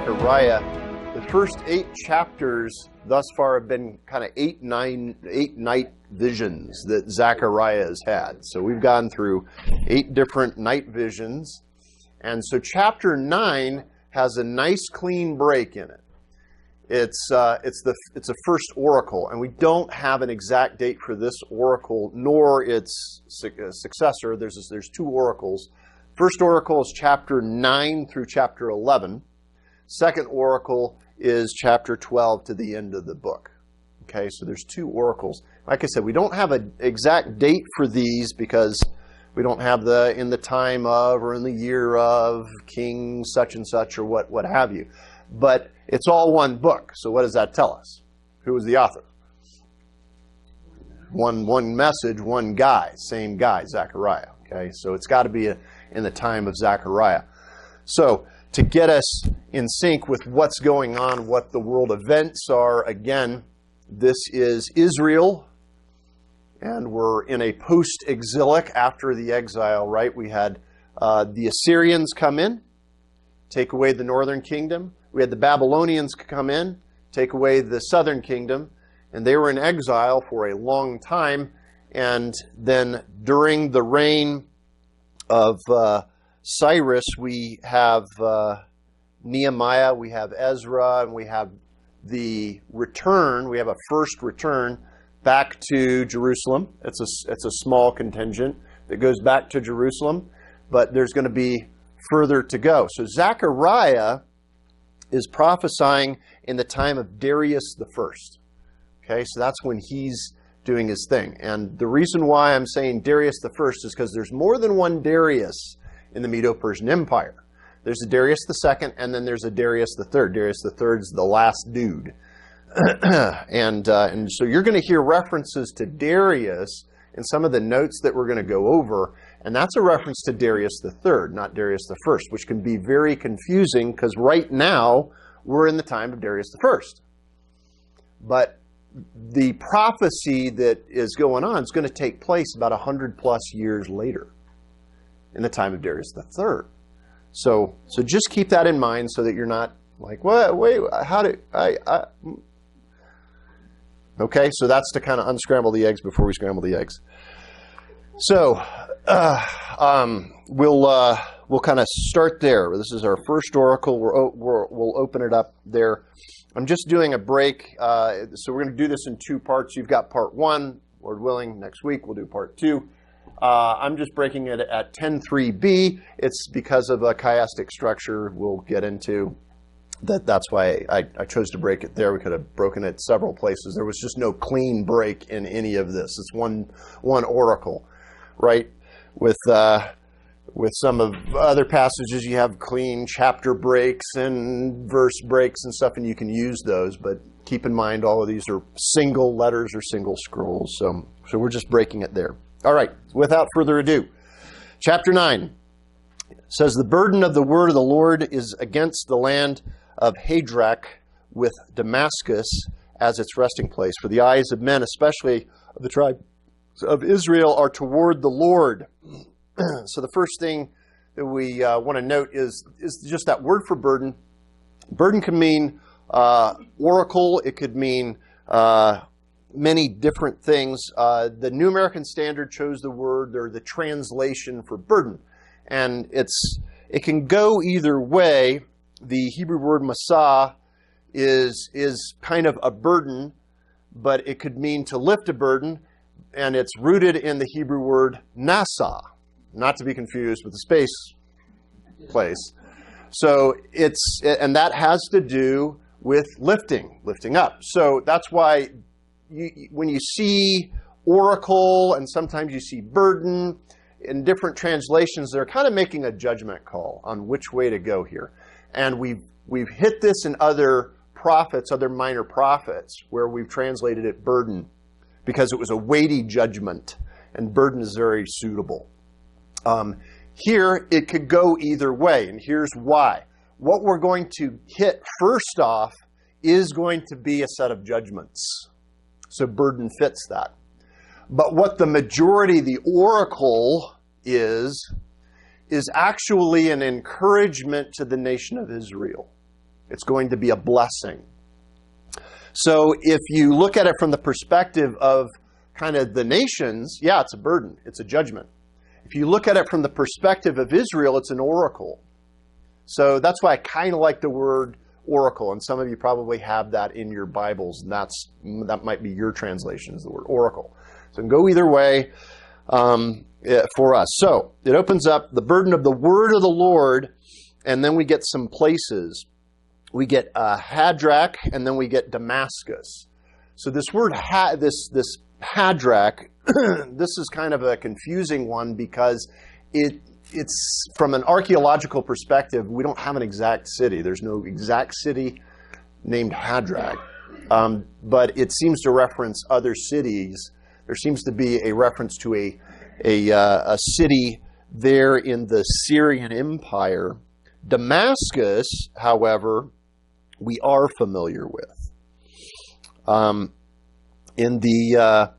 Zechariah, the first 8 chapters thus far have been kind of 8 night visions that Zachariah has had. So we've gone through 8 different night visions. And so chapter 9 has a nice clean break in it. It's a first oracle, and we don't have an exact date for this oracle, nor its successor. There's 2 oracles. First oracle is chapter 9 through chapter 11. Second oracle is chapter 12 to the end of the book. Okay, so there's 2 oracles. Like I said, we don't have an exact date for these because we don't have the in the time of or in the year of King such and such or what have you. But it's all one book. So what does that tell us? Who was the author? One message, one guy, same guy, Zechariah. Okay, so it's got to be in the time of Zechariah. So to get us in sync with what's going on, what the world events are, again, this is Israel, and we're in a post-exilic after the exile, right? We had the Assyrians come in, take away the northern kingdom. We had the Babylonians come in, take away the southern kingdom, and they were in exile for a long time. And then during the reign of Cyrus, we have Nehemiah, we have Ezra, and we have the return. We have a first return back to Jerusalem. It's a small contingent that goes back to Jerusalem, but there's going to be further to go. So Zechariah is prophesying in the time of Darius the First. Okay, so that's when he's doing his thing. And the reason why I'm saying Darius the First is because there's more than one Darius in the Medo-Persian Empire. There's a Darius the Second, and then there's a Darius the Third. Darius the Third's the last dude. and so you're going to hear references to Darius in some of the notes that we're going to go over, and that's a reference to Darius the Third, not Darius the First, which can be very confusing because right now we're in the time of Darius the First. But the prophecy that is going on is going to take place about 100 plus years later in the time of Darius the Third. So just keep that in mind so that you're not like, what? Wait, how did I? Okay, so that's to kind of unscramble the eggs before we scramble the eggs. So we'll kind of start there. This is our first oracle. We'll open it up there. I'm just doing a break, so we're going to do this in 2 parts. You've got part 1, Lord willing. Next week we'll do part 2. I'm just breaking it at 10.3b. It's because of a chiastic structure we'll get into. That's why I chose to break it there. We could have broken it several places. There was just no clean break in any of this. It's one oracle, right? With some of other passages, you have clean chapter breaks and verse breaks and stuff, and you can use those. But keep in mind, all of these are single letters or single scrolls. So we're just breaking it there. All right, without further ado, chapter 9 says, "The burden of the word of the Lord is against the land of Hadrach with Damascus as its resting place. For the eyes of men, especially of the tribe of Israel, are toward the Lord." So the first thing that we want to note is just that word for burden. Burden can mean oracle. It could mean many different things. The New American Standard chose the word or the translation for burden. And it can go either way. The Hebrew word masah is kind of a burden, but it could mean to lift a burden, and it's rooted in the Hebrew word nasa, not to be confused with the space place. So and that has to do with lifting up. So that's why when you see oracle and sometimes you see burden in different translations, they're kind of making a judgment call on which way to go here. And we've hit this in other prophets, other minor prophets, where we've translated it burden because it was a weighty judgment, and burden is very suitable. Here, it could go either way, and here's why. What we're going to hit first off is going to be a set of judgments. So burden fits that. But what the majority, the oracle is actually an encouragement to the nation of Israel. It's going to be a blessing. So if you look at it from the perspective of kind of the nations, yeah, it's a burden. It's a judgment. If you look at it from the perspective of Israel, it's an oracle. So that's why I kind of like the word oracle. And some of you probably have that in your Bibles. And that might be your translation, is the word oracle. So it can go either way for us. So it opens up the burden of the word of the Lord. And then we get some places. We get Hadrach, and then we get Damascus. So this word, this Hadrach, this is kind of a confusing one because it's from an archaeological perspective, we don't have an exact city. There's no exact city named Hadrach, but it seems to reference other cities. There seems to be a reference to a city there in the Syrian Empire. Damascus, however, we are familiar with. In the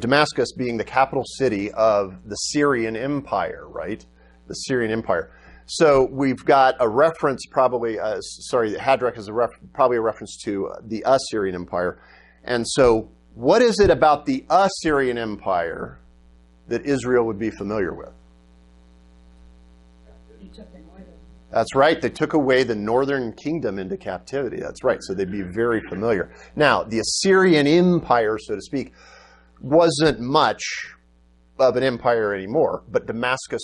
Damascus being the capital city of the Syrian Empire, right? The Syrian Empire. So we've got a reference, probably. Hadrach is probably a reference to the Assyrian Empire. And so, what is it about the Assyrian Empire that Israel would be familiar with? That's right. They took away the northern kingdom into captivity. That's right. So they'd be very familiar. Now, the Assyrian Empire, so to speak, wasn't much of an empire anymore. But Damascus,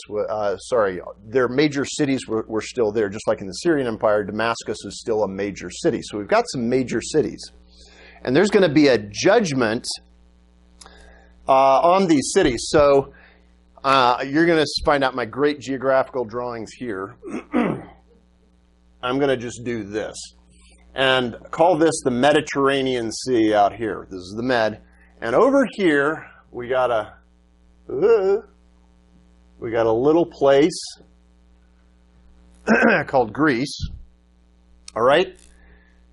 their major cities were still there. Just like in the Syrian Empire, Damascus is still a major city. So we've got some major cities. And there's going to be a judgment on these cities. So you're going to find out my great geographical drawings here. I'm going to just do this and call this the Mediterranean Sea out here. This is the Med. And over here, we got a little place called Greece. All right.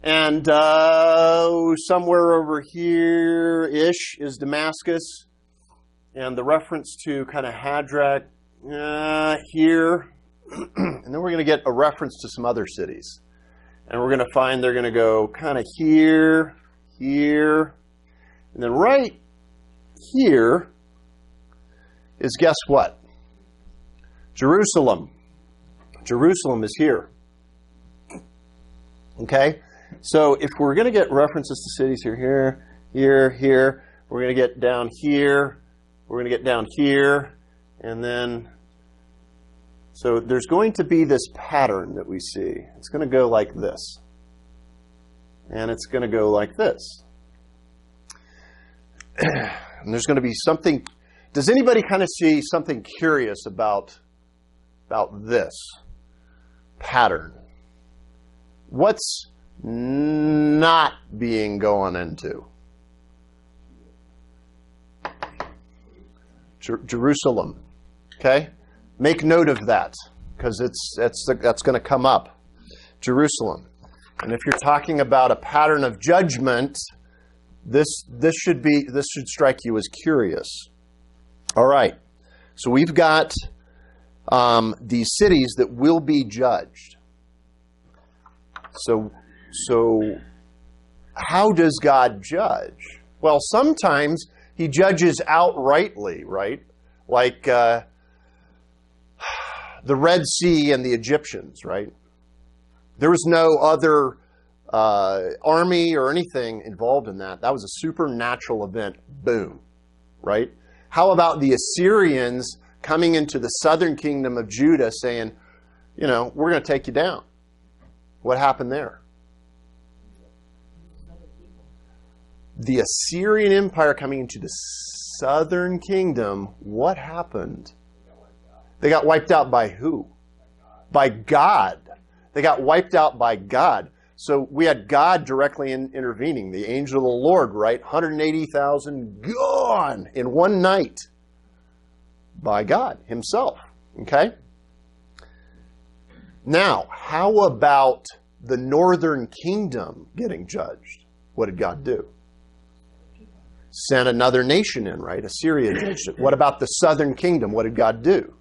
And somewhere over here-ish is Damascus. And the reference to kind of Hadrach here. And then we're going to get a reference to some other cities. And we're going to find they're going to go kind of here, here. And then right here is, guess what? Jerusalem. Jerusalem is here. Okay? So if we're going to get references to cities here, here, we're going to get down here. We're going to get down here. And then, so there's going to be this pattern that we see. It's going to go like this. And it's going to go like this. And there's going to be something. Does anybody kind of see something curious about this pattern? What's not being gone into? Jerusalem. Okay? Make note of that, because that's going to come up. Jerusalem. And if you're talking about a pattern of judgment, this should strike you as curious. All right. So we've got these cities that will be judged. So how does God judge? Well, sometimes he judges outrightly, right? Like the Red Sea and the Egyptians, right? There was no other army or anything involved in that. That was a supernatural event. Boom. Right? How about the Assyrians coming into the southern kingdom of Judah saying, we're going to take you down? What happened there? The Assyrian Empire coming into the southern kingdom, what happened? They got wiped out by who? By God. They got wiped out by God. So we had God directly intervening. The angel of the Lord, right? 180,000 gone in one night by God himself. Okay? Now, how about the northern kingdom getting judged? What did God do? Sent another nation in, right? Assyria judged it. What about the southern kingdom? What did God do?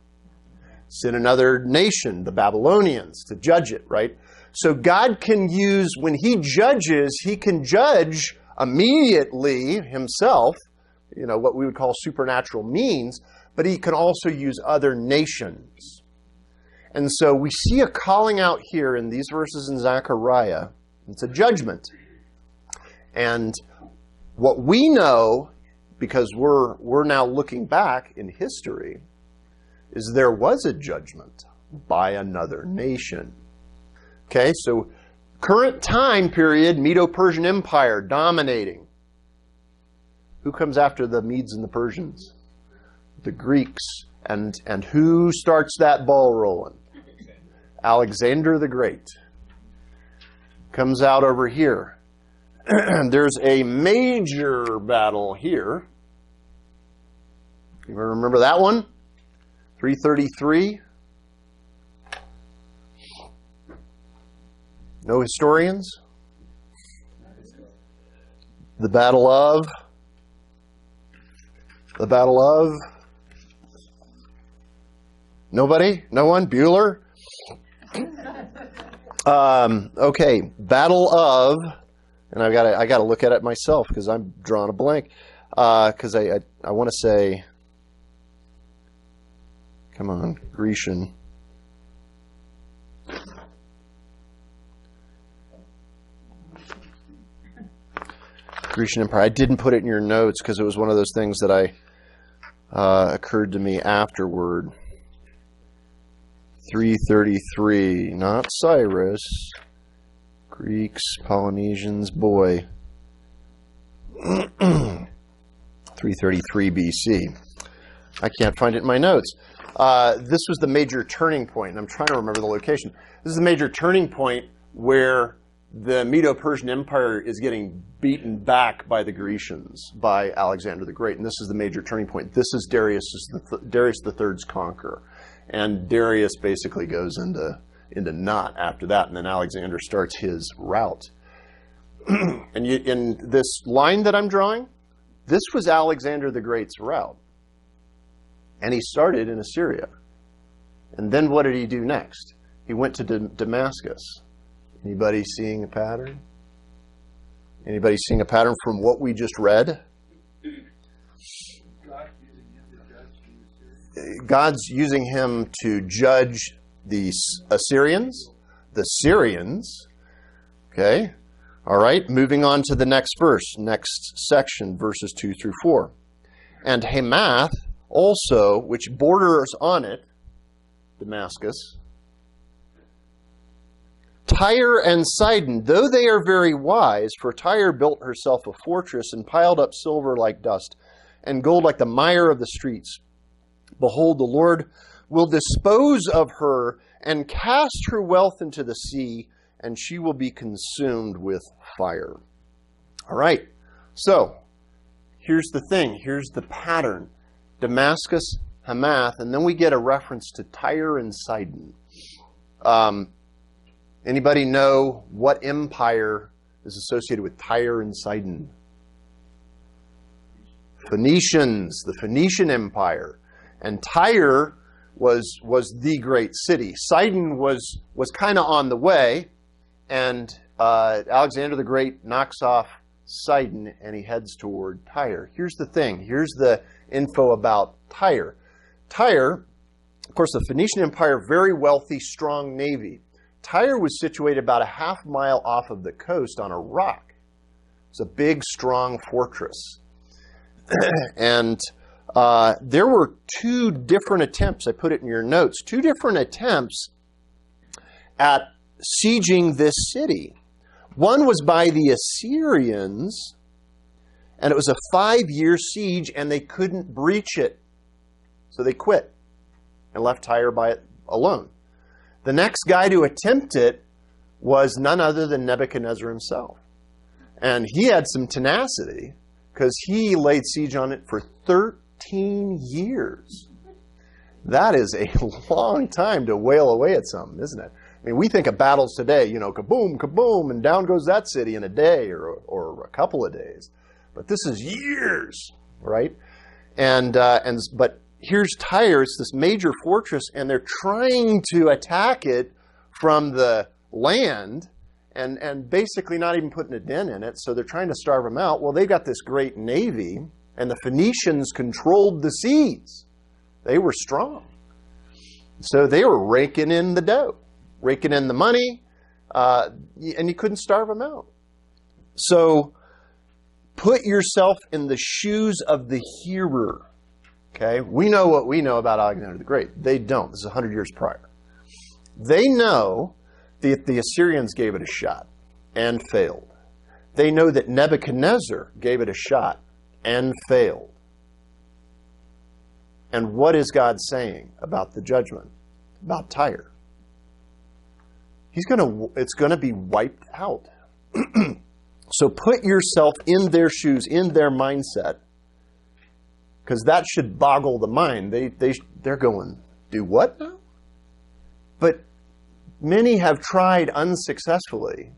send another nation, the Babylonians, to judge it, right? So God can use, when he judges, he can judge immediately himself, what we would call supernatural means, but he can also use other nations. And so we see a calling out here in these verses in Zechariah. It's a judgment. And what we know, because we're now looking back in history, is there was a judgment by another nation. Okay, so current time period, Medo-Persian Empire dominating. Who comes after the Medes and the Persians? The Greeks. And who starts that ball rolling? Alexander the Great. Comes out over here. There's a major battle here. You remember that one? 333. No historians? The Battle of? Nobody? No one? Bueller? Okay, Battle of, and I gotta look at it myself because I'm drawing a blank. Because I want to say, come on, Grecian. Grecian Empire. I didn't put it in your notes because it was one of those things that occurred to me afterward. 333, not Cyrus. Greeks, Polynesians, boy. 333 BC. I can't find it in my notes. This was the major turning point, and I'm trying to remember the location. This is the major turning point where the Medo-Persian Empire is getting beaten back by the Grecians, by Alexander the Great, and this is the major turning point. This is Darius III's conqueror, and Darius basically goes into naught after that, and then Alexander starts his route. And in this line that I'm drawing, this was Alexander the Great's route, and he started in Assyria. And then what did he do next? He went to Damascus. Anybody seeing a pattern? Anybody seeing a pattern from what we just read? God's using him to judge the Assyrians, the Syrians. Okay. All right. Moving on to the next verse, next section, verses 2 through 4. And Hamath also, which borders on it, Damascus, Tyre and Sidon, though they are very wise, for Tyre built herself a fortress and piled up silver like dust and gold like the mire of the streets. Behold, the Lord will dispose of her and cast her wealth into the sea, and she will be consumed with fire. All right, so here's the thing. Here's the pattern. Damascus, Hamath, and then we get a reference to Tyre and Sidon. Anybody know what empire is associated with Tyre and Sidon? Phoenicians, the Phoenician Empire. And Tyre was the great city. Sidon was kind of on the way, and Alexander the Great knocks off Sidon, and he heads toward Tyre. Here's the thing. Here's the info about Tyre. Tyre, of course, the Phoenician Empire, very wealthy, strong navy. Tyre was situated about a half mile off of the coast on a rock. It's a big, strong fortress. And there were two different attempts, I put it in your notes, two different attempts at sieging this city. One was by the Assyrians, and it was a 5-year siege, and they couldn't breach it. So they quit and left Tyre by it alone. The next guy to attempt it was none other than Nebuchadnezzar himself. And he had some tenacity because he laid siege on it for 13 years. That is a long time to wail away at something, isn't it? I mean, we think of battles today, kaboom, kaboom, and down goes that city in a day or a couple of days. But this is years, right? But here's Tyre, it's this major fortress, and they're trying to attack it from the land and basically not even putting a dent in it. So they're trying to starve them out. Well, they've got this great navy, and the Phoenicians controlled the seas. They were strong. So they were raking in the dough, raking in the money, and you couldn't starve them out. So put yourself in the shoes of the hearer. Okay? We know what we know about Alexander the Great. They don't. This is 100 years prior. They know that the Assyrians gave it a shot and failed. They know that Nebuchadnezzar gave it a shot and failed. And what is God saying about the judgment, about Tyre? It's going to be wiped out. So put yourself in their shoes, in their mindset, because that should boggle the mind. They're going, do what now? But many have tried unsuccessfully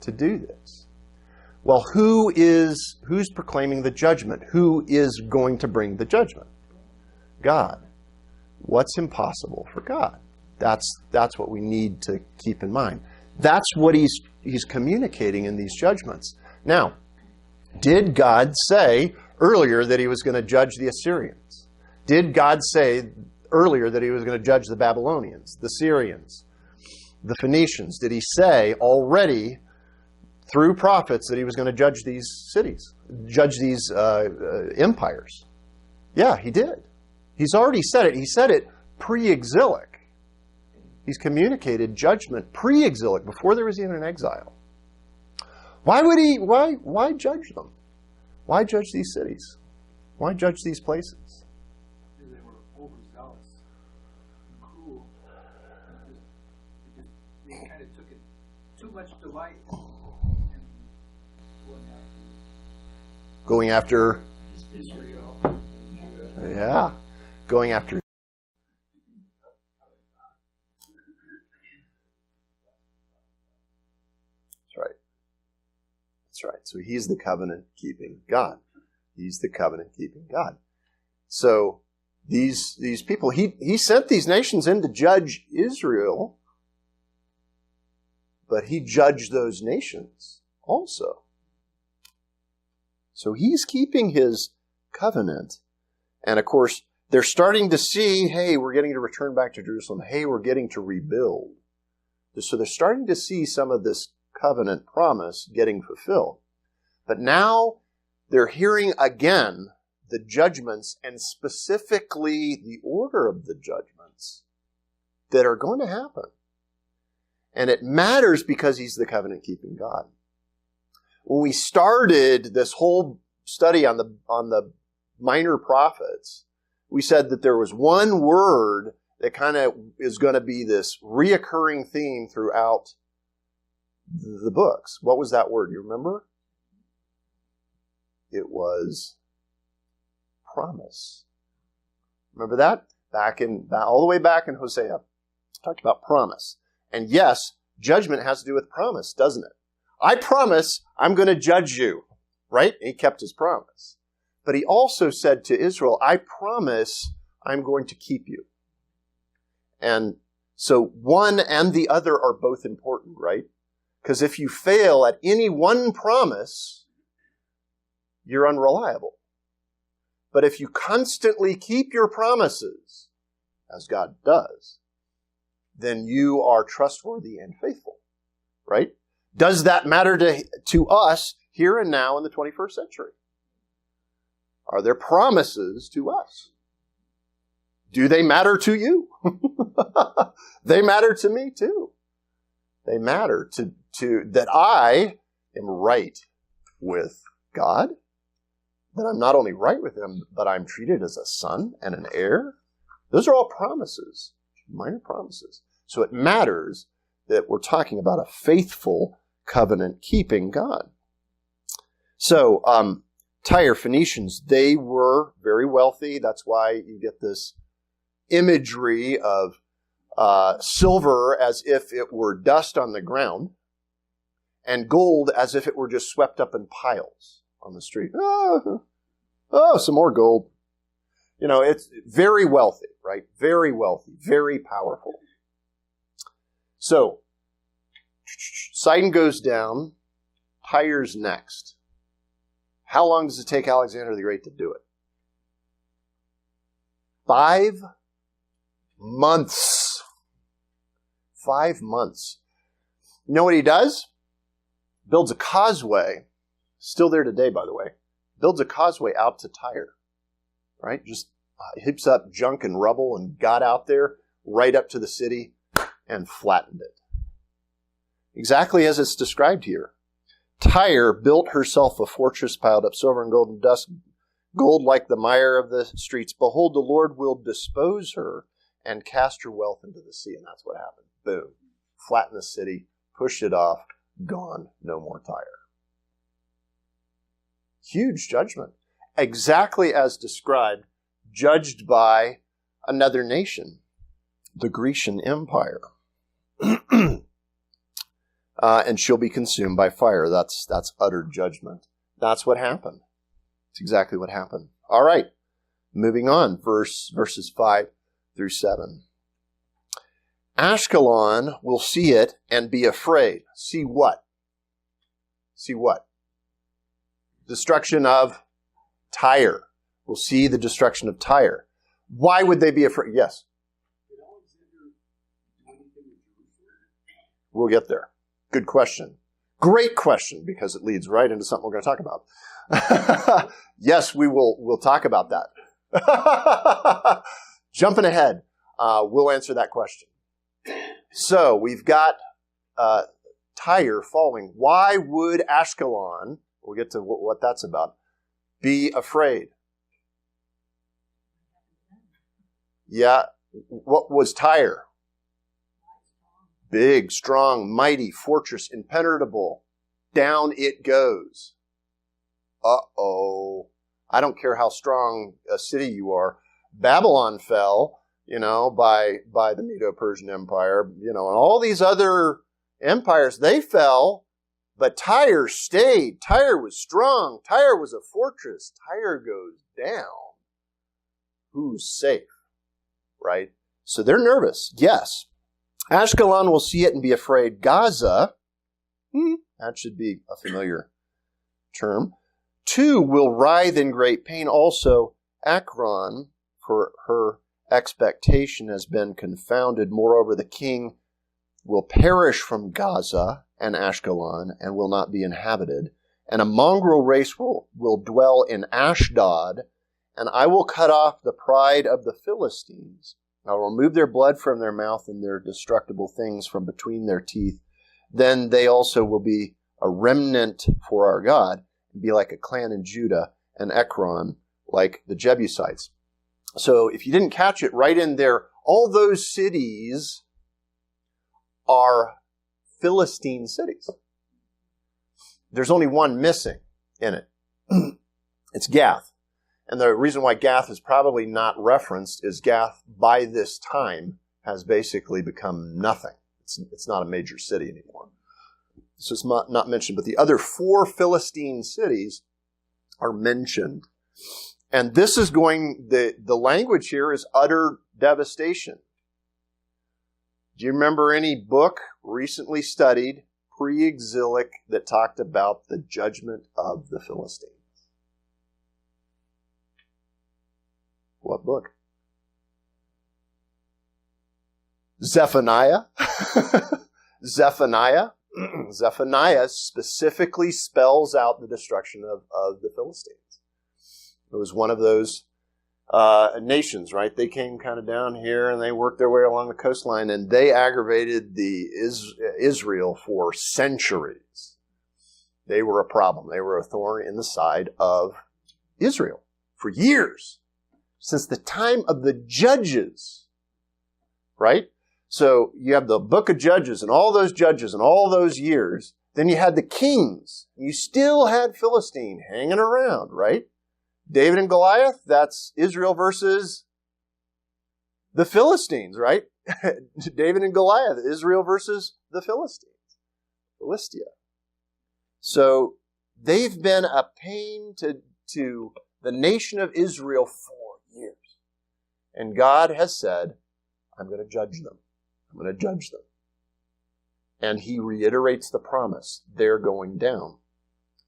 to do this. Well, who's proclaiming the judgment? Who is going to bring the judgment? God. What's impossible for God? That's what we need to keep in mind. That's what he's communicating in these judgments. Now, did God say earlier that he was going to judge the Assyrians? Did God say earlier that he was going to judge the Babylonians, the Syrians, the Phoenicians? Did he say already through prophets that he was going to judge these cities, judge these empires? Yeah, he did. He's already said it. He said it pre-exilic. He's communicated judgment pre-exilic, before there was even an exile. Why judge them? Why judge these cities? Why judge these places? Because they were overzealous and cruel. They kind of took it too much delight in going after Israel. Yeah. Going after. That's right. That's right. So he's the covenant-keeping God. He's the covenant-keeping God. So these people, he sent these nations in to judge Israel, but he judged those nations also. So he's keeping his covenant. And of course, they're starting to see, hey, we're getting to return back to Jerusalem. Hey, we're getting to rebuild. So they're starting to see some of this covenant promise getting fulfilled. But now they're hearing again the judgments, and specifically the order of the judgments that are going to happen. And it matters because he's the covenant-keeping God. When we started this whole study on the minor prophets, we said that there was one word that kind of is going to be this reoccurring theme throughout the books. What was that word? You remember? It was promise. Remember that? All the way back in Hosea, talked about promise. And yes, judgment has to do with promise, doesn't it? I promise I'm going to judge you, right? And he kept his promise. But he also said to Israel, I promise I'm going to keep you. And so one and the other are both important, right? Because if you fail at any one promise, you're unreliable. But if you constantly keep your promises, as God does, then you are trustworthy and faithful, right? Does that matter to us here and now in the 21st century? Are there promises to us? Do they matter to you? They matter to me too. They matter to that I am right with God, that I'm not only right with him, but I'm treated as a son and an heir. Those are all promises, minor promises. So it matters that we're talking about a faithful, covenant-keeping God. So, Tyre, Phoenicians, they were very wealthy. That's why you get this imagery of silver as if it were dust on the ground, and gold as if it were just swept up in piles on the street. Oh, some more gold. It's very wealthy, right? Very wealthy, very powerful. So, Sidon goes down, Tyre's next. How long does it take Alexander the Great to do it? 5 months. 5 months. You know what he does? Builds a causeway, still there today, by the way. Builds a causeway out to Tyre, right? Just heaps up junk and rubble and got out there right up to the city and flattened it. Exactly as it's described here. Tyre built herself a fortress, piled up silver and gold and dust, gold like the mire of the streets. Behold, the Lord will dispose her and cast her wealth into the sea. And that's what happened. Boom. Flatten the city, push it off, gone, no more Tyre. Huge judgment. Exactly as described, judged by another nation, the Grecian Empire. And she'll be consumed by fire. That's utter judgment. That's what happened. It's exactly what happened. All right. Moving on, verses 5 through 7. Ashkelon will see it and be afraid. See what? See what? Destruction of Tyre. We'll see the destruction of Tyre. Why would they be afraid? Yes. Did Alexander do anything with Jerusalem? We'll get there. Good question. Great question, because it leads right into something we're going to talk about. Yes, we'll talk about that. Jumping ahead, we'll answer that question. So we've got Tyre falling. Why would Ashkelon, we'll get to what that's about, be afraid? Yeah, what was Tyre? Big, strong, mighty, fortress, impenetrable. Down it goes. Uh-oh. I don't care how strong a city you are. Babylon fell, by the Medo-Persian Empire, and all these other empires, they fell, but Tyre stayed. Tyre was strong. Tyre was a fortress. Tyre goes down. Who's safe? Right? So they're nervous. Yes. Ashkelon will see it and be afraid. Gaza, that should be a familiar term. 2 will writhe in great pain. Also, Ekron, for her expectation has been confounded. Moreover, the king will perish from Gaza and Ashkelon and will not be inhabited. And a mongrel race will dwell in Ashdod, and I will cut off the pride of the Philistines. I will remove their blood from their mouth and their destructible things from between their teeth. Then they also will be a remnant for our God, and be like a clan in Judah, and Ekron like the Jebusites. So if you didn't catch it, right in there, all those cities are Philistine cities. There's only one missing in it. It's Gath. And the reason why Gath is probably not referenced is Gath, by this time, has basically become nothing. It's not a major city anymore. So it's not mentioned. But the other 4 Philistine cities are mentioned. And this is the language here is utter devastation. Do you remember any book recently studied, pre-exilic, that talked about the judgment of the Philistines? What book? Zephaniah. Zephaniah. Zephaniah specifically spells out the destruction of the Philistines. It was one of those nations, right? They came kind of down here and they worked their way along the coastline, and they aggravated Israel for centuries. They were a problem. They were a thorn in the side of Israel for years. Since the time of the Judges, right? So you have the book of Judges and all those judges and all those years. Then you had the kings. You still had Philistine hanging around, right? David and Goliath, that's Israel versus the Philistines, right? David and Goliath, Israel versus the Philistines. Philistia. So they've been a pain to the nation of Israel for years. And God has said, I'm going to judge them. I'm going to judge them. And he reiterates the promise. They're going down.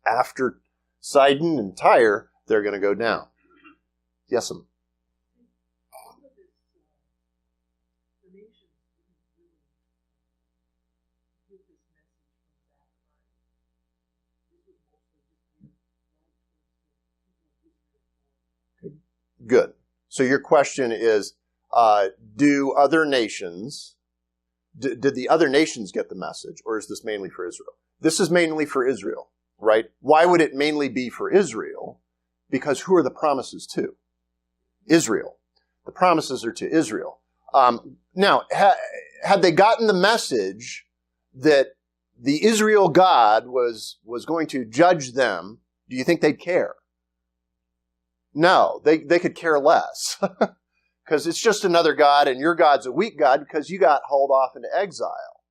After Sidon and Tyre, they're going to go down. Yes, ma'am. Good. So your question is, do other nations, did the other nations get the message, or is this mainly for Israel? This is mainly for Israel, right? Why would it mainly be for Israel? Because who are the promises to? Israel. The promises are to Israel. Now, had they gotten the message that the Israel God was going to judge them, do you think they'd care? No, they could care less. Because it's just another God, and your God's a weak God because you got hauled off into exile.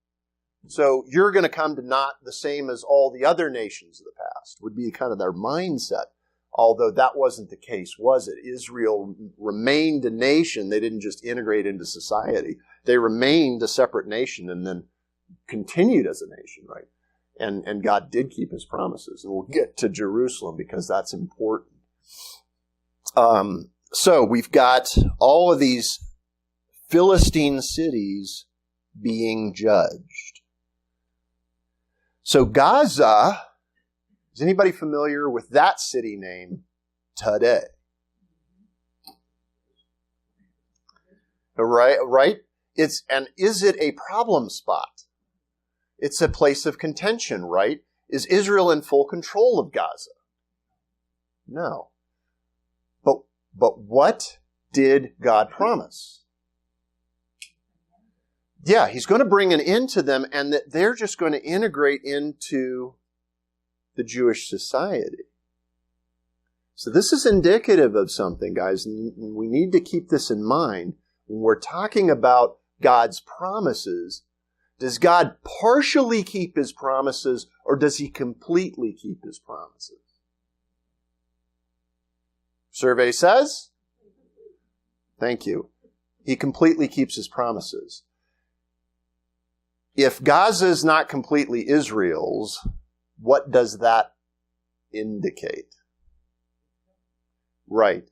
So you're going to come to not the same as all the other nations of the past, would be kind of their mindset. Although that wasn't the case, was it? Israel remained a nation. They didn't just integrate into society. They remained a separate nation and then continued as a nation, right? And God did keep his promises. And we'll get to Jerusalem because that's important. So we've got all of these Philistine cities being judged. So Gaza, is anybody familiar with that city name today? Right? Is it a problem spot? It's a place of contention, right? Is Israel in full control of Gaza? No. But what did God promise? Yeah, he's going to bring an end to them, and that they're just going to integrate into the Jewish society. So this is indicative of something, guys, and we need to keep this in mind when we're talking about God's promises. Does God partially keep his promises, or does he completely keep his promises? Survey says, thank you, he completely keeps his promises. If Gaza is not completely Israel's, what does that indicate? Right.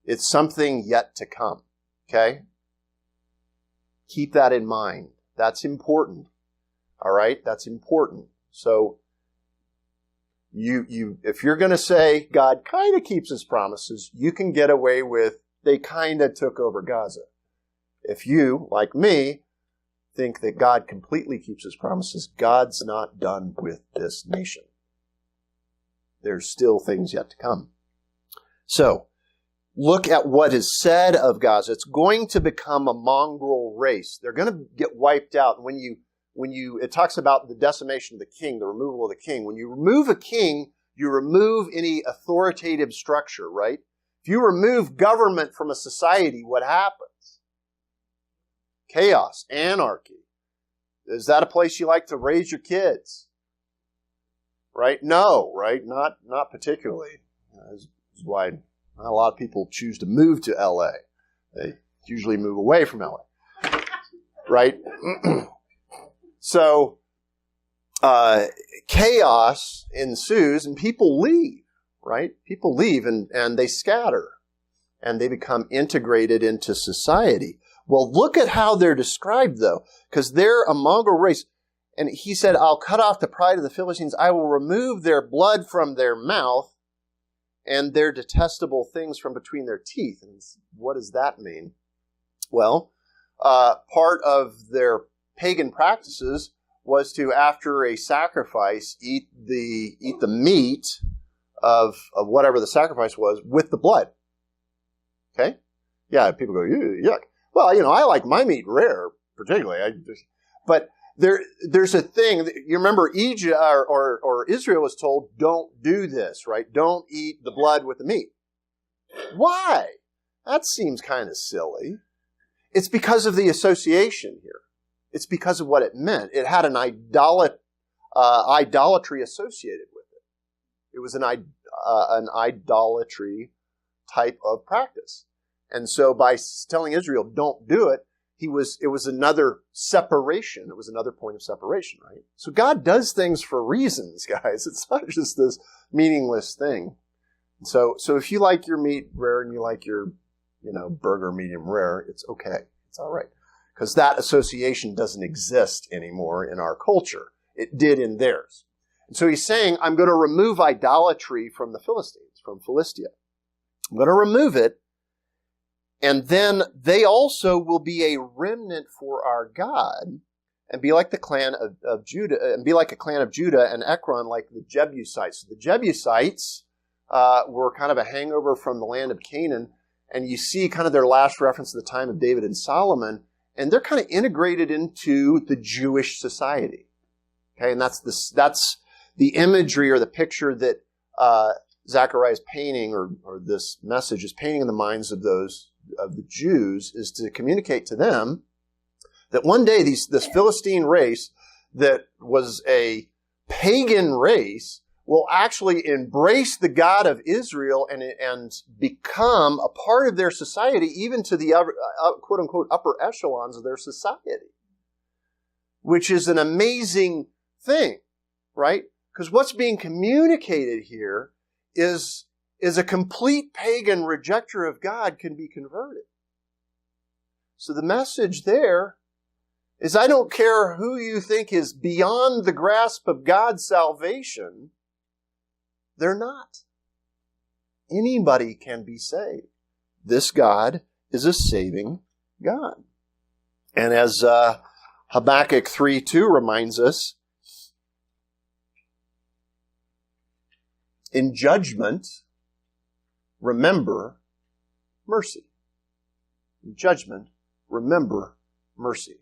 It's something yet to come. Okay? Keep that in mind. That's important. All right? That's important. So, if you're going to say God kind of keeps his promises, you can get away with they kind of took over Gaza. If you, like me, think that God completely keeps his promises, God's not done with this nation. There's still things yet to come. So, look at what is said of Gaza. It's going to become a mongrel race. They're going to get wiped out. It talks about the decimation of the king, the removal of the king. When you remove a king, you remove any authoritative structure, right? If you remove government from a society, what happens? Chaos, anarchy. Is that a place you like to raise your kids? Right? No, right? Not particularly. This is why not a lot of people choose to move to LA. They usually move away from LA. Right? So, chaos ensues and people leave, right? People leave and they scatter and they become integrated into society. Well, look at how they're described, though, because they're a mongrel race. And he said, I'll cut off the pride of the Philistines. I will remove their blood from their mouth and their detestable things from between their teeth. And what does that mean? Well, part of their pagan practices was to, after a sacrifice, eat the meat of whatever the sacrifice was with the blood. Okay? Yeah, people go, yuck. Well, I like my meat rare, particularly. But there's a thing. You remember Egypt or Israel was told, don't do this, right? Don't eat the blood with the meat. Why? That seems kind of silly. It's because of the association here. It's because of what it meant. It had an idolatry associated with it. It was an idolatry type of practice. And so by telling Israel, don't do it, it was another separation. It was another point of separation, right? So God does things for reasons, guys. It's not just this meaningless thing. So if you like your meat rare and you like your, burger medium rare, it's okay. It's all right. Because that association doesn't exist anymore in our culture. It did in theirs. And so he's saying, I'm going to remove idolatry from the Philistines, from Philistia. I'm going to remove it. And then they also will be a remnant for our God and be like the clan of Judah, and be like a clan of Judah and Ekron, like the Jebusites. So the Jebusites were kind of a hangover from the land of Canaan. And you see kind of their last reference to the time of David and Solomon. And they're kind of integrated into the Jewish society. Okay, and that's the imagery or the picture that Zachariah is painting, or this message is painting in the minds of the Jews, is to communicate to them that one day this Philistine race that was a pagan race will actually embrace the God of Israel and become a part of their society, even to the quote-unquote upper echelons of their society, which is an amazing thing, right? Because what's being communicated here is a complete pagan rejecter of God can be converted. So the message there is, I don't care who you think is beyond the grasp of God's salvation, they're not. Anybody can be saved. This God is a saving God. And as Habakkuk 3:2 reminds us, in judgment, remember mercy. In judgment, remember mercy.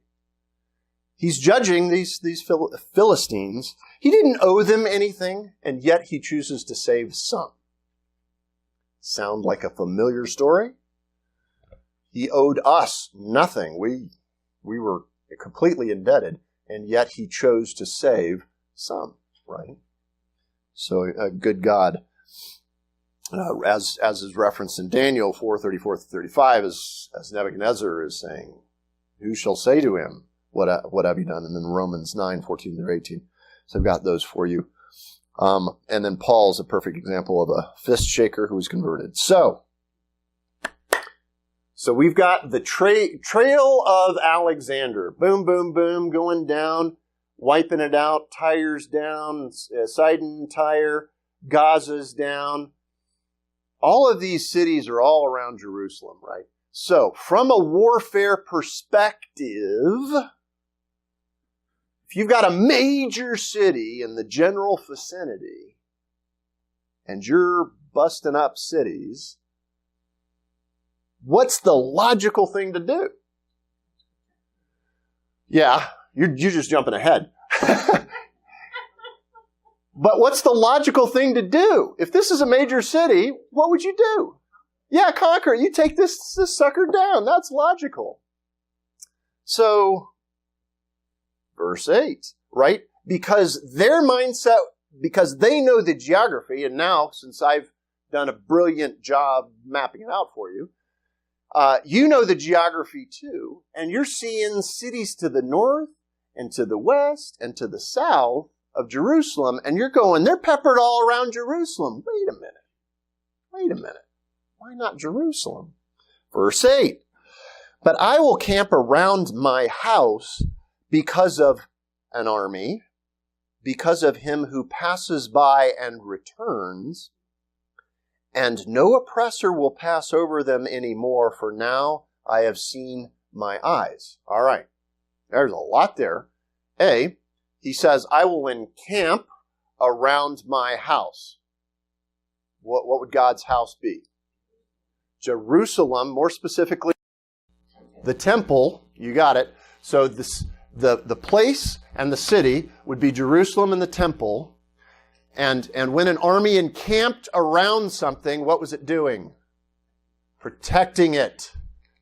He's judging these Philistines. He didn't owe them anything, and yet he chooses to save some. Sound like a familiar story? He owed us nothing. We were completely indebted, and yet he chose to save some, right? So a good God, as is referenced in Daniel 4:34-35, as Nebuchadnezzar is saying, who shall say to him, what have you done? And then Romans 9:14-18. So I've got those for you. And then Paul's a perfect example of a fist shaker who was converted. So we've got the trail of Alexander. Boom, boom, boom, going down, wiping it out, Tyre's down, Sidon, Tyre, Gaza's down. All of these cities are all around Jerusalem, right? So, from a warfare perspective, if you've got a major city in the general vicinity, and you're busting up cities, what's the logical thing to do? Yeah, you're just jumping ahead. But what's the logical thing to do? If this is a major city, what would you do? Yeah, conquer it. You take this sucker down. That's logical. So, verse 8, right? Because their mindset, because they know the geography, and now, since I've done a brilliant job mapping it out for you, you know the geography too, and you're seeing cities to the north and to the west and to the south of Jerusalem, and you're going, they're peppered all around Jerusalem. Wait a minute. Why not Jerusalem? Verse 8, but I will camp around my house because of an army, because of him who passes by and returns, and no oppressor will pass over them anymore, for now I have seen my eyes. All right, there's a lot there. A, he says, I will encamp around my house. What would God's house be? Jerusalem, more specifically, the temple. You got it. So the place and the city would be Jerusalem and the temple. And when an army encamped around something, what was it doing? Protecting it.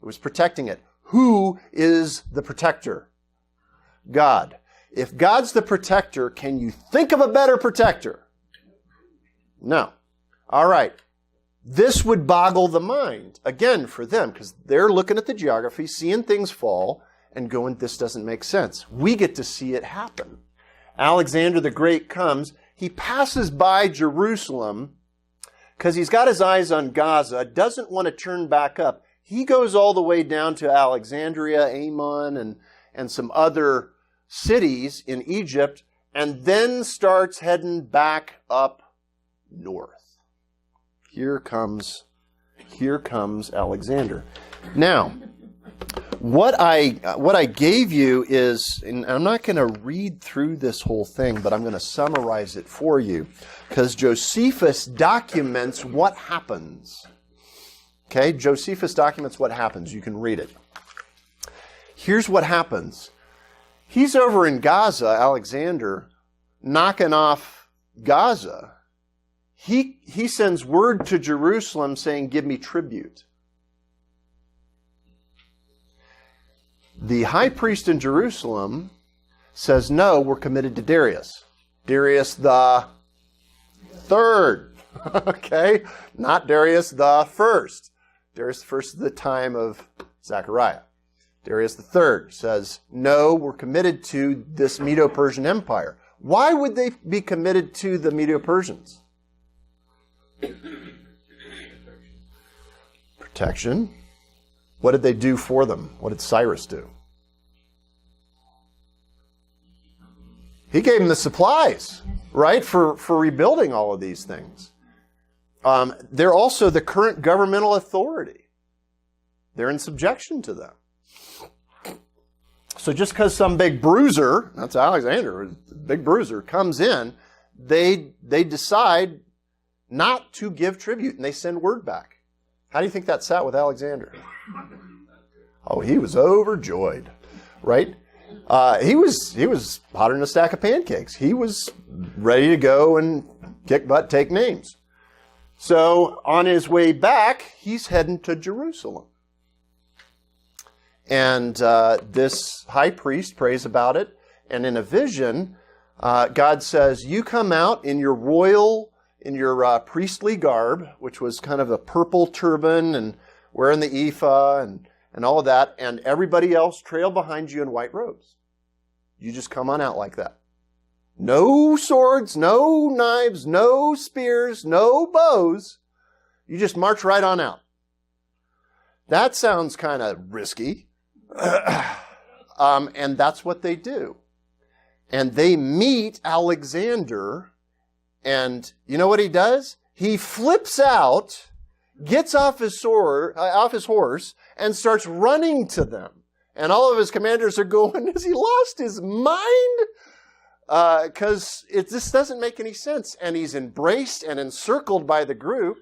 It was protecting it. Who is the protector? God. If God's the protector, can you think of a better protector? No. All right. This would boggle the mind, again, for them, because they're looking at the geography, seeing things fall, and going, this doesn't make sense. We get to see it happen. Alexander the Great comes. He passes by Jerusalem because he's got his eyes on Gaza, doesn't want to turn back up. He goes all the way down to Alexandria, Ammon, and some other cities in Egypt, and then starts heading back up north. Here comes Alexander. Now, what I gave you is, and I'm not going to read through this whole thing, but I'm going to summarize it for you, because Josephus documents what happens. Okay, Josephus documents what happens. You can read it. Here's what happens. He's over in Gaza, Alexander, knocking off Gaza. He sends word to Jerusalem saying, give me tribute. The high priest in Jerusalem says, no, we're committed to Darius. Darius the third. Okay? Not Darius the first. Darius the first is the time of Zachariah. Darius the third says, no, we're committed to this Medo-Persian Empire. Why would they be committed to the Medo-Persians? Protection. What did they do for them? What did Cyrus do? He gave them the supplies, right, for rebuilding all of these things. They're also the current governmental authority. They're in subjection to them. So just because some big bruiser, that's Alexander, big bruiser, comes in, they decide not to give tribute, and they send word back. How do you think that sat with Alexander? Oh, he was overjoyed, right? He was hotter than a stack of pancakes. He was ready to go and kick butt, take names. So on his way back, he's heading to Jerusalem. And this high priest prays about it. And in a vision, God says, you come out in your priestly garb, which was kind of a purple turban and wearing the ephah and all of that, and everybody else trail behind you in white robes. You just come on out like that. No swords, no knives, no spears, no bows. You just march right on out. That sounds kind of risky. And that's what they do. And they meet Alexander, and you know what he does? He flips out, gets off his horse, and starts running to them. And all of his commanders are going, has he lost his mind? Because this doesn't make any sense. And he's embraced and encircled by the group,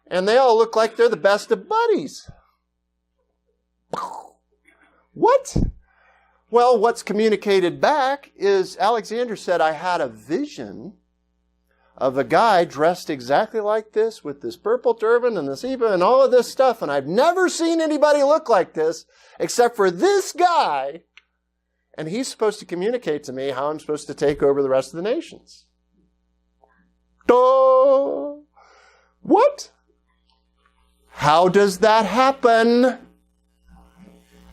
and they all look like they're the best of buddies. What? Well, what's communicated back is Alexander said, I had a vision of a guy dressed exactly like this with this purple turban and this ephah and all of this stuff. And I've never seen anybody look like this except for this guy. And he's supposed to communicate to me how I'm supposed to take over the rest of the nations. Duh! What? How does that happen?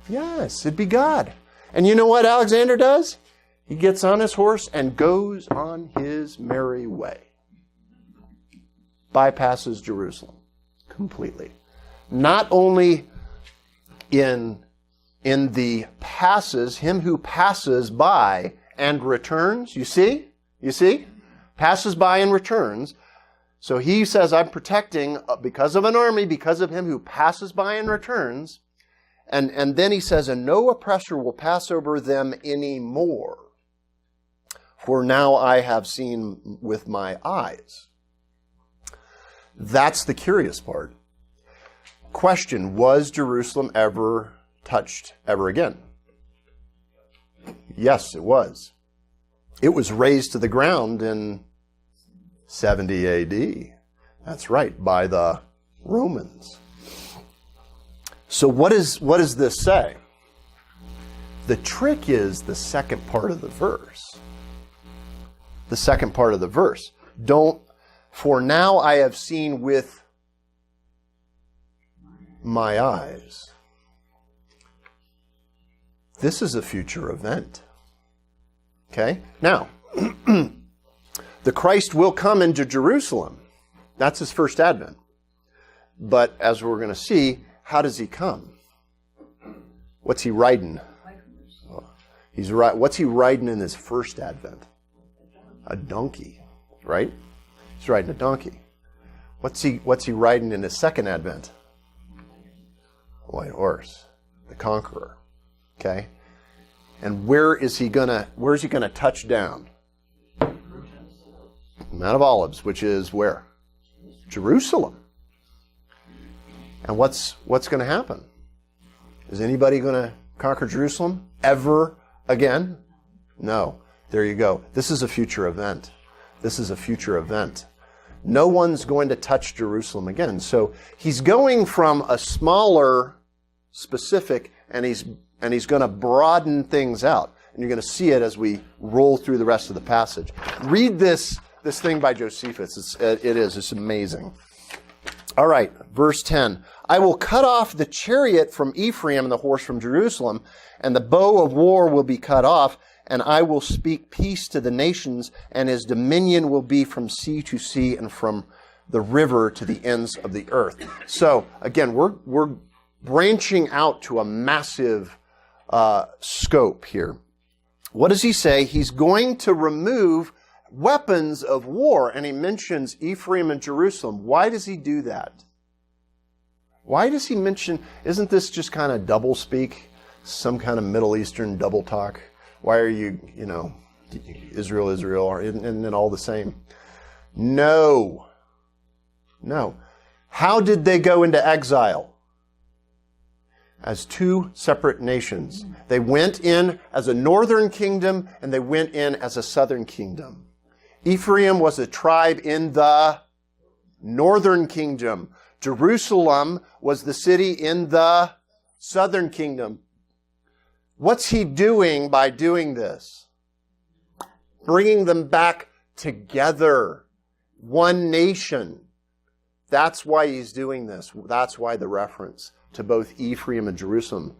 Yes, it'd be God. And you know what Alexander does? He gets on his horse and goes on his merry way. Bypasses Jerusalem completely. Not only in the passes, him who passes by and returns, you see? Passes by and returns. So he says, I'm protecting because of an army, because of him who passes by and returns. And then he says, and no oppressor will pass over them anymore. For now I have seen with my eyes. That's the curious part. Question, was Jerusalem ever touched ever again? Yes, it was. It was razed to the ground in 70 AD. That's right, by the Romans. So what does this say? The trick is the second part of the verse. The second part of the verse. For now I have seen with my eyes. This is a future event. Okay? Now, the Christ will come into Jerusalem. That's his first advent. But as we're going to see, how does he come? What's he riding? What's he riding in his first advent? A donkey, right? He's riding a donkey. What's he riding in his second advent? A white horse, the conqueror. Okay? And where is he gonna touch down? Mount of Olives, which is where? Jerusalem. And what's going to happen? Is anybody going to conquer Jerusalem ever again? No. There you go. This is a future event. This is a future event. No one's going to touch Jerusalem again. So he's going from a smaller, specific, and he's going to broaden things out. And you're going to see it as we roll through the rest of the passage. Read this thing by Josephus. It's amazing. All right, verse 10. I will cut off the chariot from Ephraim and the horse from Jerusalem, and the bow of war will be cut off, and I will speak peace to the nations, and his dominion will be from sea to sea and from the river to the ends of the earth. So, again, we're branching out to a massive scope here. What does he say? He's going to remove weapons of war, and he mentions Ephraim and Jerusalem. Why does he do that? Why does he mention, isn't this just kind of double speak? Some kind of Middle Eastern double talk? Why are you, Israel, isn't it all the same? No. How did they go into exile? As two separate nations. They went in as a northern kingdom and they went in as a southern kingdom. Ephraim was a tribe in the northern kingdom. Jerusalem was the city in the southern kingdom. What's he doing by doing this? Bringing them back together. One nation. That's why he's doing this. That's why the reference to both Ephraim and Jerusalem.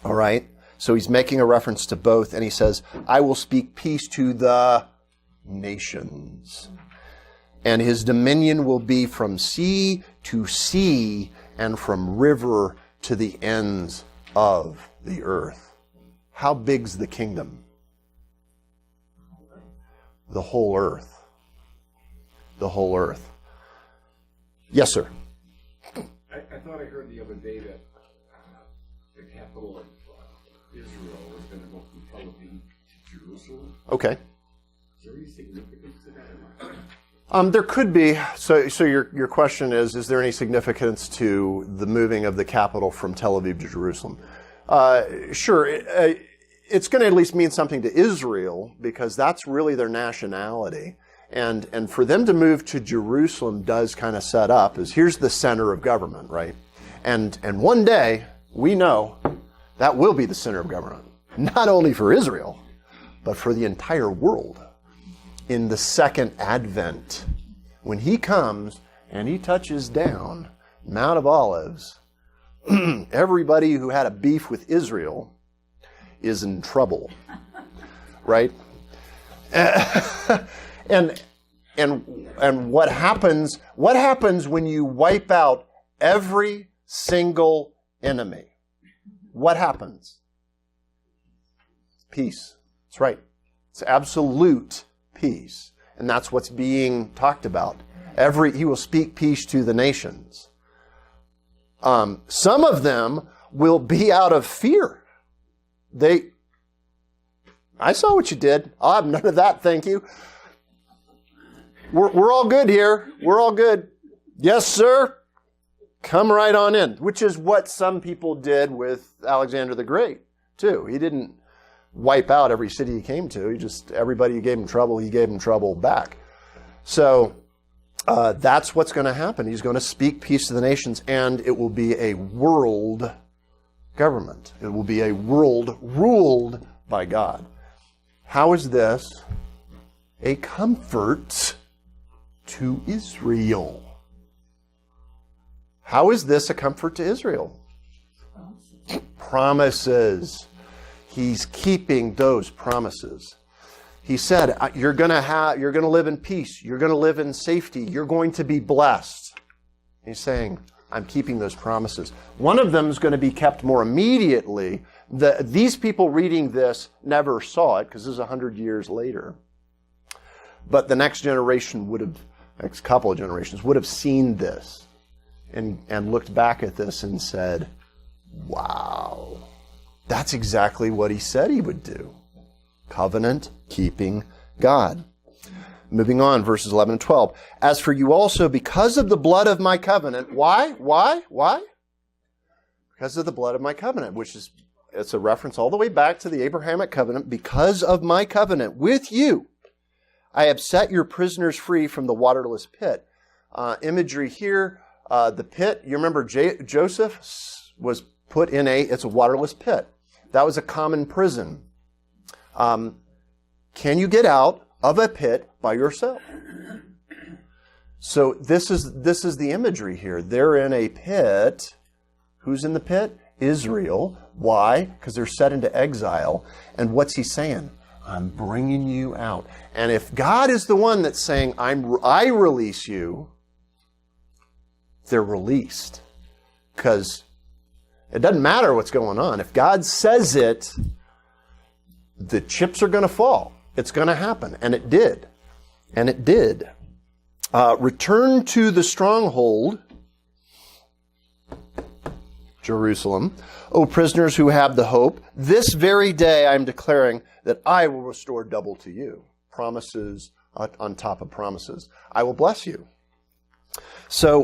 All right? So he's making a reference to both, and he says, I will speak peace to the nations. And his dominion will be from sea to sea and from river to the ends of the earth. How big's the kingdom? The whole earth. The whole earth. Yes, sir. I thought I heard the other day that the capital of Israel was going to go from Tel Aviv to Jerusalem. Okay. Is there any significance to that or not? There could be. So your question is there any significance to the moving of the capital from Tel Aviv to Jerusalem? Sure. It's going to at least mean something to Israel because that's really their nationality. And for them to move to Jerusalem does kind of set up as here's the center of government, right? And one day, we know that will be the center of government. Not only for Israel, but for the entire world. In the second advent, when he comes and he touches down Mount of Olives, everybody who had a beef with Israel is in trouble, right? And what happens when you wipe out every single enemy? What happens? Peace. That's right. It's absolute peace. And that's what's being talked about. He will speak peace to the nations. Some of them will be out of fear. I saw what you did. I'll have none of that, thank you. We're all good here. We're all good. Yes, sir. Come right on in. Which is what some people did with Alexander the Great, too. He didn't wipe out every city he came to. Everybody who gave him trouble, he gave him trouble back. So that's what's going to happen. He's going to speak peace to the nations, and it will be a world government. It will be a world ruled by God. How is this a comfort to Israel? How is this a comfort to Israel? Promises. He's keeping those promises. He said, you're going to live in peace. You're going to live in safety. You're going to be blessed. He's saying, I'm keeping those promises. One of them is going to be kept more immediately. These people reading this never saw it because this is 100 years later. But the next generation next couple of generations would have seen this and looked back at this and said, wow, that's exactly what he said he would do. Covenant-keeping God. Moving on, verses 11 and 12. As for you also, because of the blood of my covenant. Why? Because of the blood of my covenant, it's a reference all the way back to the Abrahamic covenant. Because of my covenant with you, I have set your prisoners free from the waterless pit. Imagery here, the pit, you remember Joseph was put in it's a waterless pit. That was a common prison. Can you get out of a pit by yourself? So this is the imagery here. They're in a pit. Who's in the pit? Israel. Why? Because they're set into exile. And what's he saying? I'm bringing you out. And if God is the one that's saying, I release you, they're released. Because it doesn't matter what's going on. If God says it, the chips are going to fall. It's going to happen. And it did. Return to the stronghold, Jerusalem, O prisoners who have the hope. This very day I am declaring that I will restore double to you. Promises on top of promises. I will bless you. So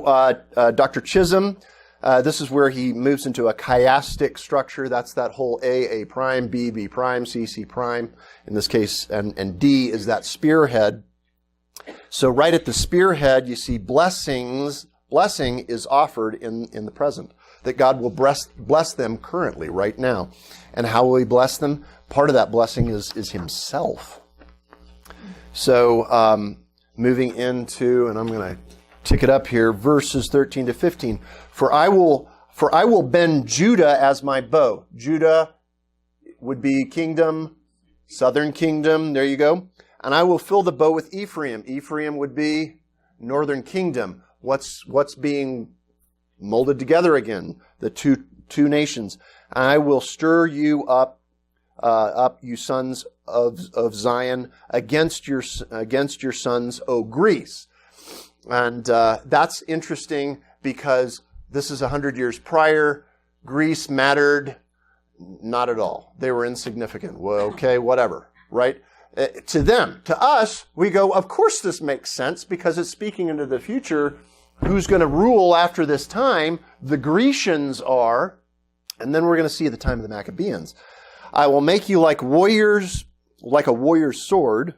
Dr. Chisholm, this is where he moves into a chiastic structure. That's that whole A prime, B prime, C prime. In this case, and D is that spearhead. So right at the spearhead, you see blessings. Blessing is offered in the present. That God will bless them currently, right now. And how will he bless them? Part of that blessing is himself. So moving into, and I'm going to tick it up here, verses 13 to 15. For I will bend Judah as my bow. Judah would be kingdom, southern kingdom. There you go. And I will fill the bow with Ephraim. Ephraim would be northern kingdom. What's being molded together again? The two nations. I will stir you up, you sons of Zion, against your sons, O Greece. And that's interesting because this is 100 years prior. Greece mattered not at all. They were insignificant. Well, okay, whatever, right? To them. To us, we go, of course this makes sense because it's speaking into the future. Who's going to rule after this time? The Grecians are, and then we're going to see the time of the Maccabeans. I will make you like warriors, like a warrior's sword.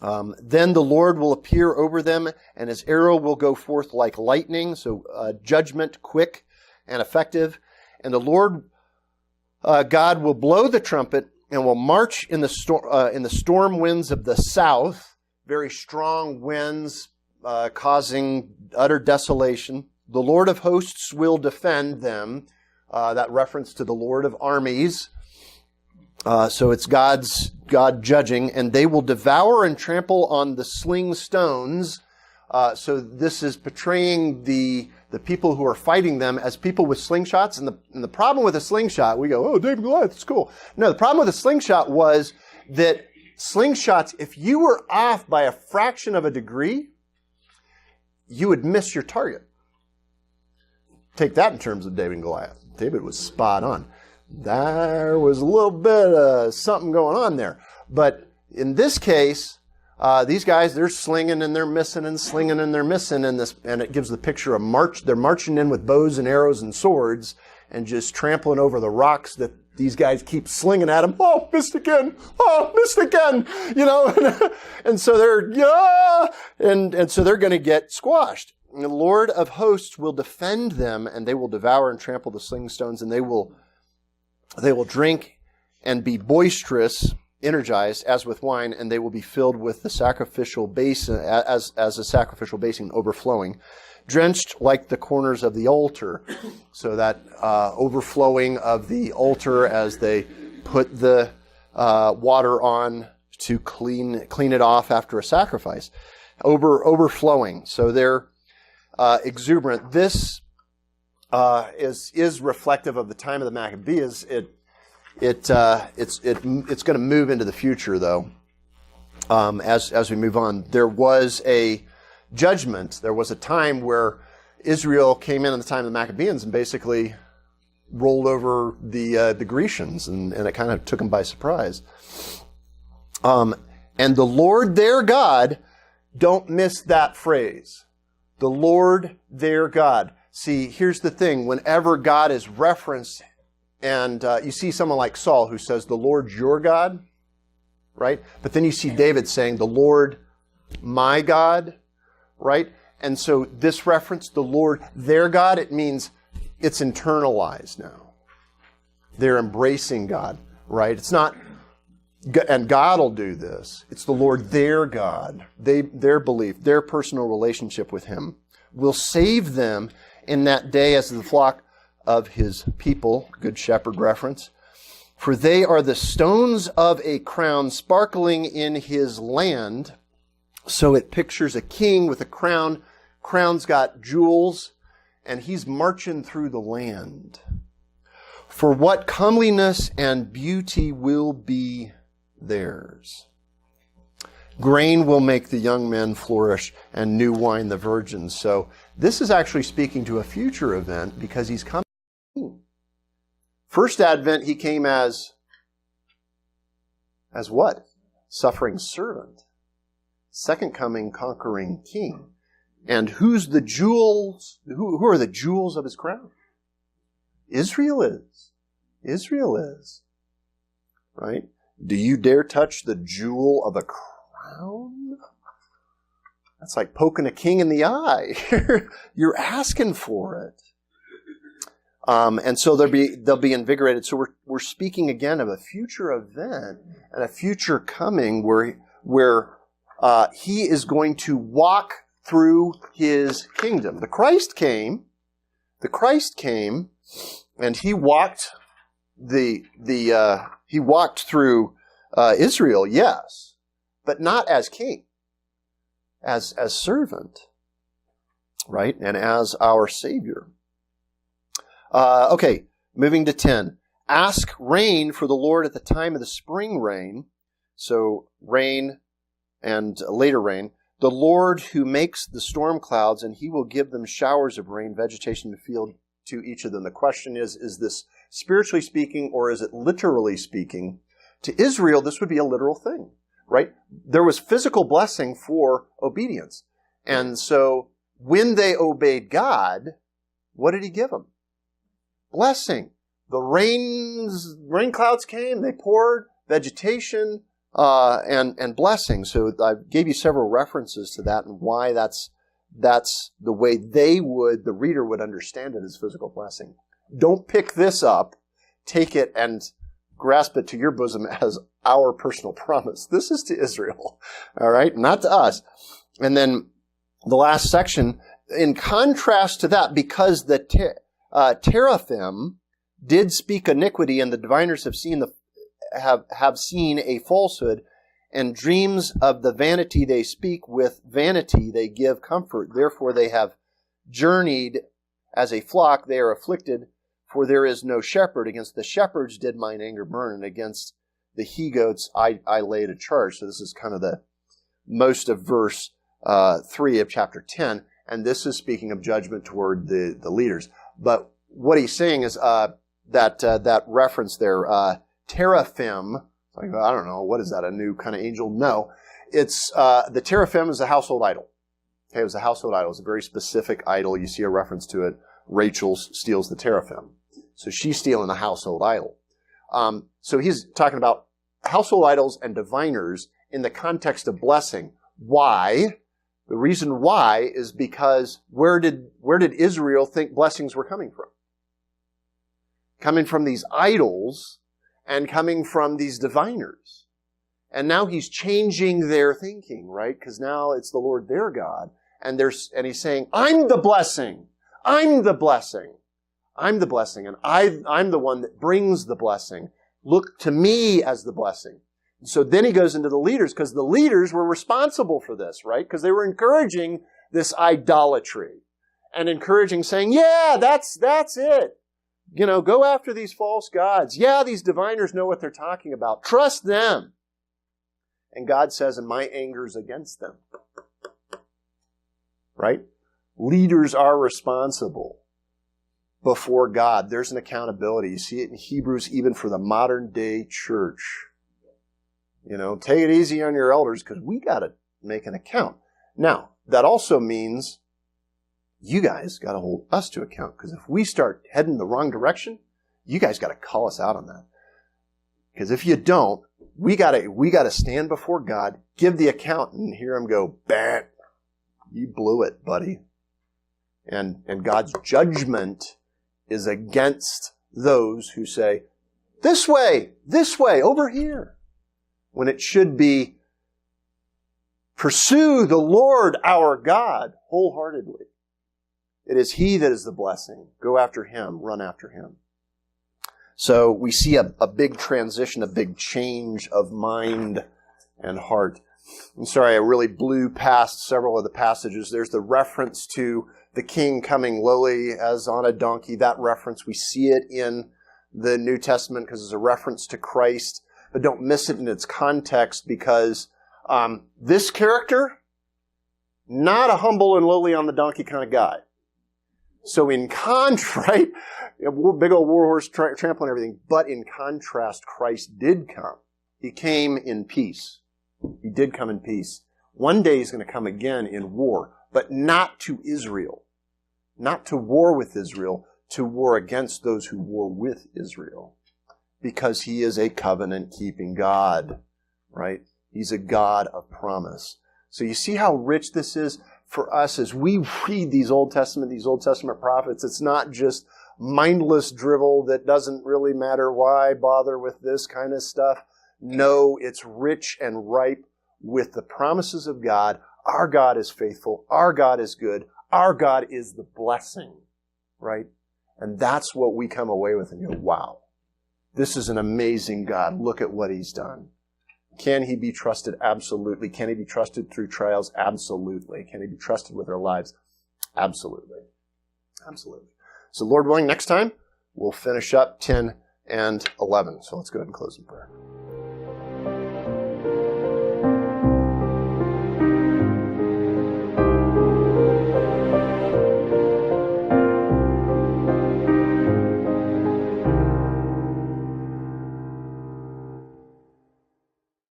Then the Lord will appear over them, and his arrow will go forth like lightning. So judgment quick and effective. And the Lord God will blow the trumpet and will march in the storm winds of the south. Very strong winds causing utter desolation. The Lord of hosts will defend them. That reference to the Lord of armies. So it's God judging, and they will devour and trample on the sling stones. So this is portraying the people who are fighting them as people with slingshots. And the problem with a slingshot, we go, oh, David and Goliath, it's cool. No, the problem with a slingshot was that slingshots, if you were off by a fraction of a degree, you would miss your target. Take that in terms of David and Goliath. David was spot on. There was a little bit of something going on there. But in this case, these guys, they're slinging and they're missing and slinging and they're missing. And it gives the picture of march. They're marching in with bows and arrows and swords and just trampling over the rocks that these guys keep slinging at them. Oh, missed again. Oh, missed again. You know, and so they're going to get squashed. And the Lord of hosts will defend them, and they will devour and trample the sling stones, and they will drink and be boisterous energized as with wine, and they will be filled with the sacrificial basin, as a sacrificial basin overflowing, drenched like the corners of the altar. So that overflowing of the altar as they put the water on to clean it off after a sacrifice. Overflowing. So they're exuberant. This is reflective of the time of the Maccabees. It's going to move into the future, though. As we move on, there was a judgment. There was a time where Israel came in the time of the Maccabees and basically rolled over the Grecians, and it kind of took them by surprise. And the Lord their God, don't miss that phrase. The Lord their God. See, here's the thing. Whenever God is referenced, and you see someone like Saul who says, the Lord your God, right? But then you see David saying, the Lord my God, right? And so this reference, the Lord their God, it means it's internalized now. They're embracing God, right? It's not, and God will do this. It's the Lord their God. Their belief, their personal relationship with Him will save them in that day as the flock of His people. Good shepherd reference. For they are the stones of a crown sparkling in His land. So it pictures a king with a crown. Crown's got jewels, and he's marching through the land. For what comeliness and beauty will be theirs. Grain will make the young men flourish, and new wine the virgins. So this is actually speaking to a future event because He's coming. First Advent, He came as what? Suffering servant. Second coming, conquering king. And who's the jewels? Who are the jewels of His crown? Israel is. Israel is. Right? Do you dare touch the jewel of a crown? That's like poking a king in the eye. You're asking for it. And so they'll be invigorated. So we're speaking again of a future event and a future coming where He is going to walk through His kingdom. The Christ came, and He walked He walked through Israel, yes, but not as king, as servant, right, and as our Savior. Okay, moving to 10. Ask rain for the Lord at the time of the spring rain. So rain and later rain. The Lord who makes the storm clouds, and He will give them showers of rain, vegetation in the field to each of them. The question is this spiritually speaking or is it literally speaking? To Israel, this would be a literal thing, right? There was physical blessing for obedience. And so when they obeyed God, what did He give them? Blessing. The rain clouds came, they poured, vegetation, and blessing. So I gave you several references to that and why that's the way the reader would understand it as physical blessing. Don't pick this up, take it and grasp it to your bosom as our personal promise. This is to Israel, all right, not to us. And then the last section, in contrast to that, because the teraphim did speak iniquity, and the diviners have seen a falsehood, and dreams of the vanity they speak, with vanity they give comfort. Therefore they have journeyed as a flock, they are afflicted, for there is no shepherd. Against the shepherds did mine anger burn, and against the he-goats I laid a charge. So this is kind of the most of verse 3 of chapter 10, and this is speaking of judgment toward the leaders. But what he's saying is that reference there, teraphim, like, I don't know, what is that, a new kind of angel? No. It's the teraphim is a household idol. Okay, it was a household idol. It's a very specific idol. You see a reference to it. Rachel steals the teraphim. So she's stealing a household idol. So he's talking about household idols and diviners in the context of blessing. Why? The reason why is because where did Israel think blessings were coming from? Coming from these idols and coming from these diviners. And now he's changing their thinking, right? Because now it's the Lord their God. And he's saying, I'm the blessing. I'm the blessing. I'm the blessing. And I'm the one that brings the blessing. Look to me as the blessing. So then he goes into the leaders, because the leaders were responsible for this, right? Because they were encouraging this idolatry and encouraging, saying, yeah, that's it. Go after these false gods. Yeah, these diviners know what they're talking about. Trust them. And God says, and my anger's against them. Right? Leaders are responsible before God. There's an accountability. You see it in Hebrews, even for the modern day church. Take it easy on your elders, because we got to make an account. Now, that also means you guys got to hold us to account, because if we start heading the wrong direction, you guys got to call us out on that. Because if you don't, we got to stand before God, give the account, and hear him go, "Bah, you blew it, buddy." And God's judgment is against those who say, this way, over here. When it should be, pursue the Lord our God wholeheartedly. It is he that is the blessing. Go after him, run after him. So we see a big transition, a big change of mind and heart. I'm sorry, I really blew past several of the passages. There's the reference to the king coming lowly as on a donkey. That reference, we see it in the New Testament because it's a reference to Christ. But don't miss it in its context, because this character, not a humble and lowly on the donkey kind of guy. So in contrast, right? Big old warhorse trampling everything. But in contrast, Christ did come. He came in peace. He did come in peace. One day he's going to come again in war, but not to Israel. Not to war with Israel, to war against those who war with Israel. Because he is a covenant-keeping God, right? He's a God of promise. So you see how rich this is for us as we read these Old Testament prophets. It's not just mindless drivel that doesn't really matter. Why bother with this kind of stuff? No, it's rich and ripe with the promises of God. Our God is faithful. Our God is good. Our God is the blessing, right? And that's what we come away with and go, wow. This is an amazing God. Look at what he's done. Can he be trusted? Absolutely. Can he be trusted through trials? Absolutely. Can he be trusted with our lives? Absolutely. Absolutely. So Lord willing, next time we'll finish up 10 and 11. So let's go ahead and close in prayer.